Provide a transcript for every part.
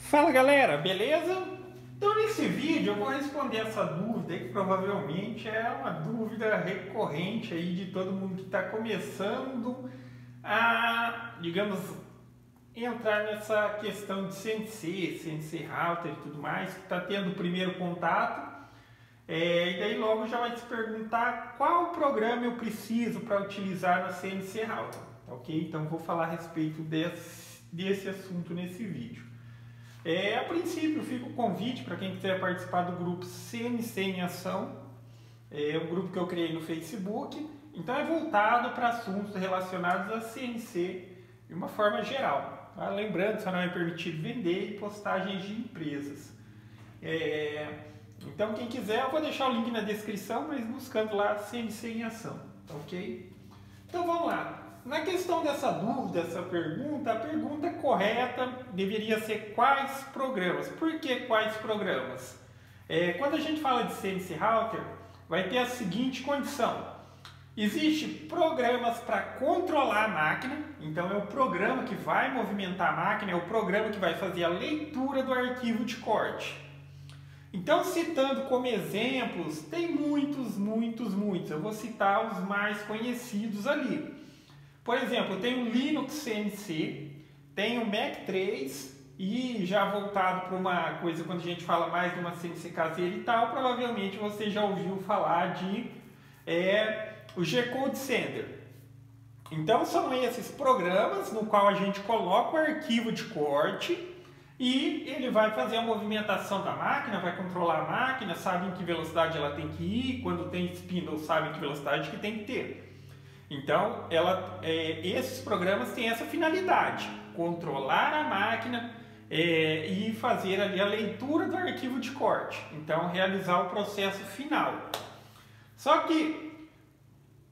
Fala galera, beleza? Então nesse vídeo eu vou responder essa dúvida que provavelmente é uma dúvida recorrente aí de todo mundo que está começando a, digamos, entrar nessa questão de CNC router e tudo mais, que está tendo o primeiro contato. E daí logo já vai se perguntar qual programa eu preciso para utilizar na CNC router, ok? Então vou falar a respeito desse assunto nesse vídeo. A princípio fica o convite para quem quiser participar do grupo CNC em Ação. É um grupo que eu criei no Facebook. Então é voltado para assuntos relacionados a CNC de uma forma geral. Tá? Lembrando, só não é permitido vender e postagens de empresas. Então quem quiser, eu vou deixar o link na descrição, mas buscando lá CNC em Ação. Ok? Então vamos lá. Na questão dessa dúvida, essa pergunta, a pergunta correta deveria ser quais programas. Por que quais programas? Quando a gente fala de CNC Router, vai ter a seguinte condição. Existem programas para controlar a máquina, então é o programa que vai movimentar a máquina, é o programa que vai fazer a leitura do arquivo de corte. Então, citando como exemplos, tem muitos. Eu vou citar os mais conhecidos ali. Por exemplo, tem o Linux CNC, tem o Mac 3 e já voltado para uma coisa, quando a gente fala mais de uma CNC caseira e tal, provavelmente você já ouviu falar de o G-Code Sender. Então são esses programas no qual a gente coloca o arquivo de corte e ele vai fazer a movimentação da máquina, vai controlar a máquina, sabe em que velocidade ela tem que ir, quando tem spindle sabe em que velocidade que tem que ter. Então, esses programas têm essa finalidade, controlar a máquina e fazer ali a leitura do arquivo de corte. Então, realizar o processo final. Só que,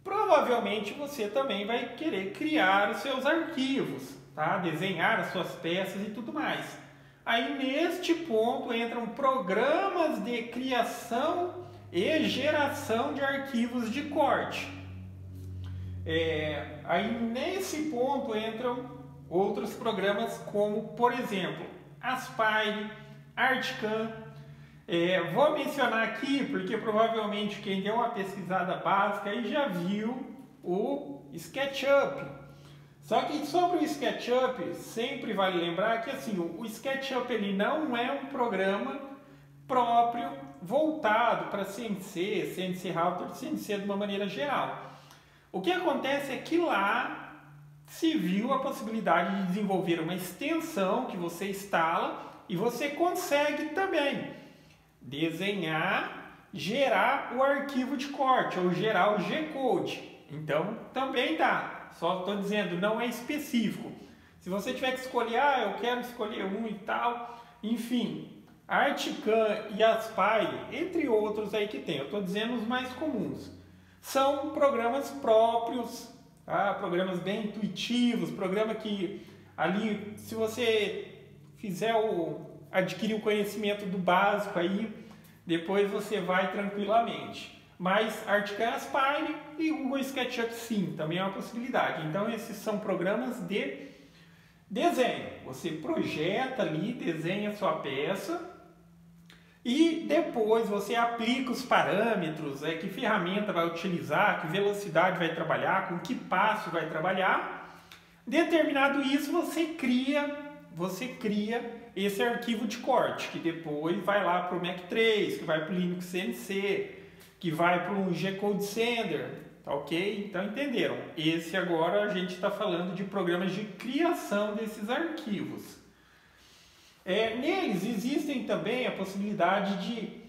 provavelmente, você também vai querer criar os seus arquivos, tá? Desenhar as suas peças e tudo mais. Aí, neste ponto, entram programas de criação e geração de arquivos de corte. Aí nesse ponto entram outros programas como, por exemplo, Aspire, Articam. Vou mencionar aqui porque provavelmente quem deu uma pesquisada básica aí já viu o SketchUp. Só que sobre o SketchUp sempre vale lembrar que assim, o SketchUp ele não é um programa próprio voltado para CNC Router, CNC de uma maneira geral. O que acontece é que lá se viu a possibilidade de desenvolver uma extensão que você instala e você consegue também desenhar, gerar o arquivo de corte ou gerar o G-Code. Então também dá, só estou dizendo, não é específico. Se você tiver que escolher, eu quero escolher um e tal, enfim, Articam e Aspire, entre outros aí que tem, eu estou dizendo os mais comuns. São programas próprios, tá? Programas bem intuitivos, programa que ali, se você fizer adquirir o conhecimento do básico aí, depois você vai tranquilamente. Mas Articam, Aspire e o Google SketchUp sim, também é uma possibilidade. Então esses são programas de desenho. Você projeta ali, desenha a sua peça. E depois você aplica os parâmetros, que ferramenta vai utilizar, que velocidade vai trabalhar, com que passo vai trabalhar. Determinado isso, você cria esse arquivo de corte, que depois vai lá para o Mac 3, que vai para o Linux CNC, que vai para o G-Code Sender, tá ok? Então entenderam? Esse agora a gente está falando de programas de criação desses arquivos. Neles existem também a possibilidade de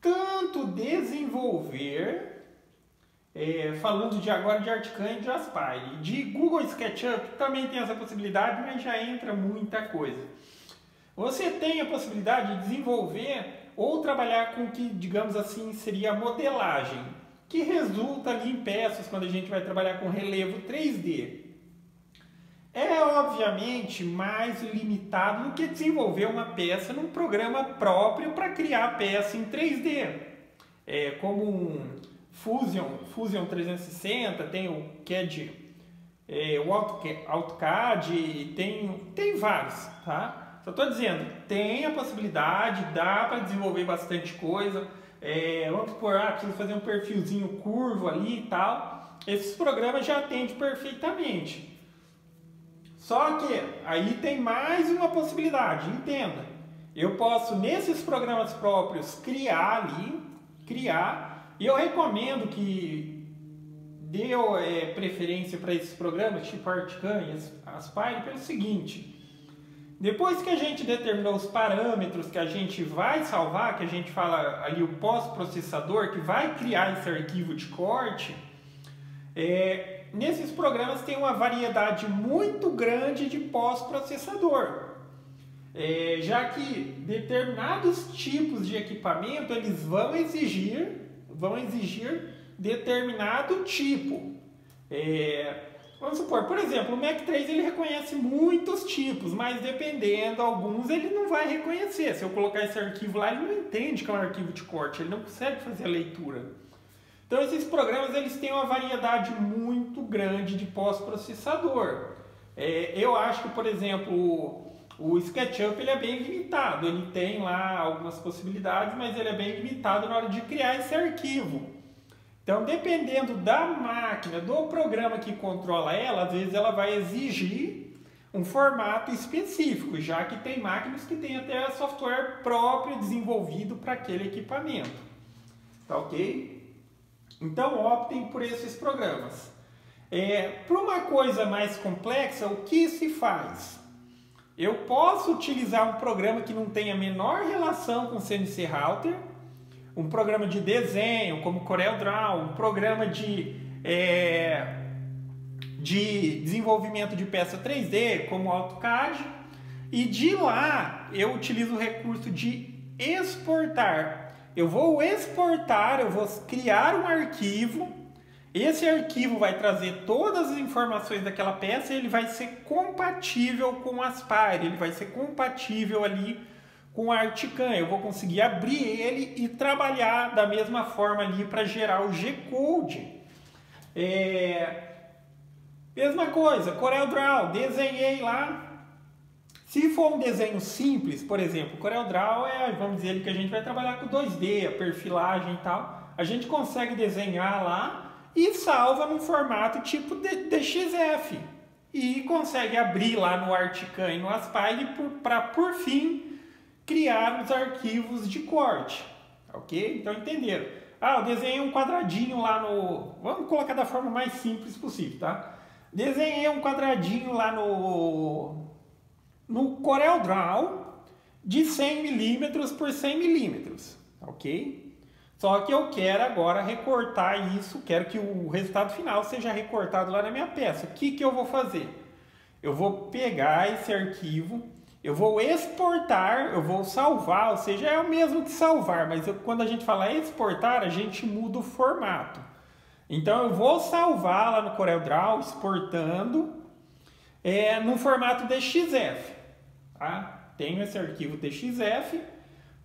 tanto desenvolver, falando agora de Articam e de Aspire, de Google SketchUp também tem essa possibilidade, mas já entra muita coisa. Você tem a possibilidade de desenvolver ou trabalhar com o que, digamos assim, seria a modelagem, que resulta ali em peças quando a gente vai trabalhar com relevo 3D. É obviamente mais limitado do que desenvolver uma peça num programa próprio para criar a peça em 3D. Como um Fusion 360, tem o CAD, o AutoCAD, tem vários, tá? Só estou dizendo, tem a possibilidade, dá para desenvolver bastante coisa. Vamos supor, preciso fazer um perfilzinho curvo ali e tal. Esses programas já atendem perfeitamente. Só que aí tem mais uma possibilidade, entenda. Eu posso, nesses programas próprios, criar, e eu recomendo que dê preferência para esses programas, tipo Artican e Aspire, pelo seguinte: depois que a gente determinou os parâmetros que a gente vai salvar, que a gente fala ali o pós-processador, que vai criar esse arquivo de corte, nesses programas tem uma variedade muito grande de pós-processador. Já que determinados tipos de equipamento eles vão exigir determinado tipo. Vamos supor, por exemplo, o Mac 3 ele reconhece muitos tipos, mas dependendo, alguns ele não vai reconhecer. Se eu colocar esse arquivo lá, ele não entende que é um arquivo de corte, ele não consegue fazer a leitura. Então esses programas eles têm uma variedade muito grande de pós-processador. Eu acho que, por exemplo, o SketchUp ele é bem limitado, ele tem lá algumas possibilidades, mas ele é bem limitado na hora de criar esse arquivo. Então, dependendo da máquina, do programa que controla ela, às vezes ela vai exigir um formato específico, já que tem máquinas que têm até software próprio desenvolvido para aquele equipamento. Tá ok? Então, optem por esses programas. Para uma coisa mais complexa, o que se faz? Eu posso utilizar um programa que não tenha a menor relação com o CNC Router, um programa de desenho como CorelDRAW, um programa de desenvolvimento de peça 3D como AutoCAD, e de lá eu utilizo o recurso de exportar. Eu vou exportar, eu vou criar um arquivo. Esse arquivo vai trazer todas as informações daquela peça e ele vai ser compatível com o Aspire, ele vai ser compatível ali com o Artican. Eu vou conseguir abrir ele e trabalhar da mesma forma ali para gerar o G-Code. Mesma coisa, CorelDRAW, desenhei lá. Se for um desenho simples, por exemplo, CorelDRAW vamos dizer que a gente vai trabalhar com 2D, a perfilagem e tal. A gente consegue desenhar lá e salva num formato tipo DXF. E consegue abrir lá no Artican e no Aspire para, por fim, criar os arquivos de corte. Ok? Então entenderam? Eu desenhei um quadradinho lá no... Vamos colocar da forma mais simples possível, tá? Desenhei um quadradinho lá no CorelDRAW de 100 mm por 100 mm, ok? Só que eu quero agora recortar isso, quero que o resultado final seja recortado lá na minha peça. O que eu vou fazer? Eu vou pegar esse arquivo, eu vou exportar, eu vou salvar, ou seja, é o mesmo que salvar, mas quando a gente fala exportar, a gente muda o formato. Então eu vou salvar lá no CorelDRAW, exportando, no formato DXF. Tá? Tenho esse arquivo DXF,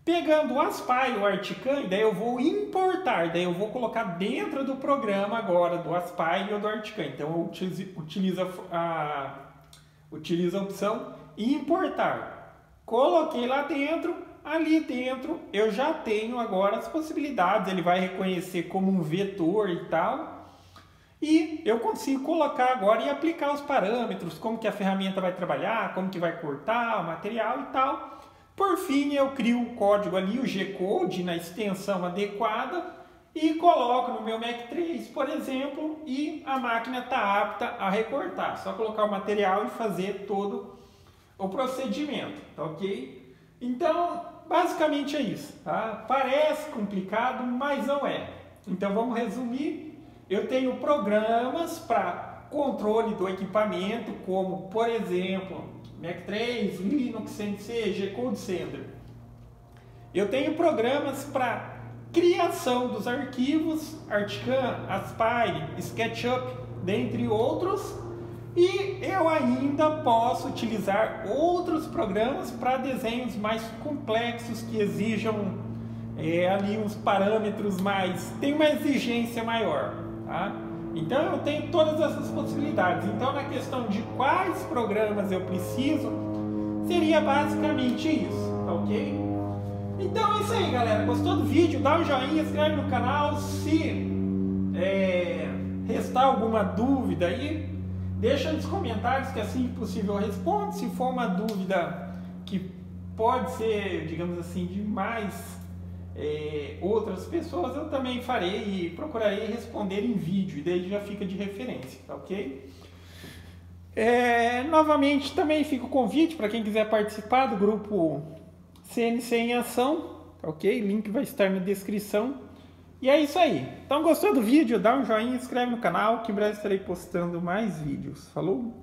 pegando o Aspire, o Artican, daí eu vou importar, daí eu vou colocar dentro do programa agora, do Aspire ou do Artican. Então eu utilizo a opção importar. Coloquei lá dentro, ali dentro eu já tenho agora as possibilidades, ele vai reconhecer como um vetor e tal. E eu consigo colocar agora e aplicar os parâmetros, como que a ferramenta vai trabalhar, como que vai cortar o material e tal. Por fim, eu crio o código ali, o G-Code, na extensão adequada e coloco no meu Mac 3, por exemplo, e a máquina está apta a recortar. Só colocar o material e fazer todo o procedimento, tá ok? Então, basicamente é isso, tá? Parece complicado, mas não é. Então, vamos resumir. Eu tenho programas para controle do equipamento, como, por exemplo, Mac 3, Linux, CNC, G-Code Sender. Eu tenho programas para criação dos arquivos, Artican, Aspire, SketchUp, dentre outros. E eu ainda posso utilizar outros programas para desenhos mais complexos que exijam ali uns parâmetros tem uma exigência maior. Tá? Então eu tenho todas essas possibilidades. Então na questão de quais programas eu preciso, Seria basicamente isso, tá ok? Então é isso aí, galera. Gostou do vídeo? Dá um joinha, inscreve no canal. Se restar alguma dúvida aí, deixa nos comentários que assim que possível eu respondo. Se for uma dúvida que pode ser, digamos assim, de mais outras pessoas, eu também farei e procurarei responder em vídeo, e daí já fica de referência, tá ok? Novamente também fica o convite para quem quiser participar do grupo CNC em Ação, tá ok? Link vai estar na descrição. E é isso aí. Então, gostou do vídeo? Dá um joinha, inscreve no canal que em breve estarei postando mais vídeos. Falou?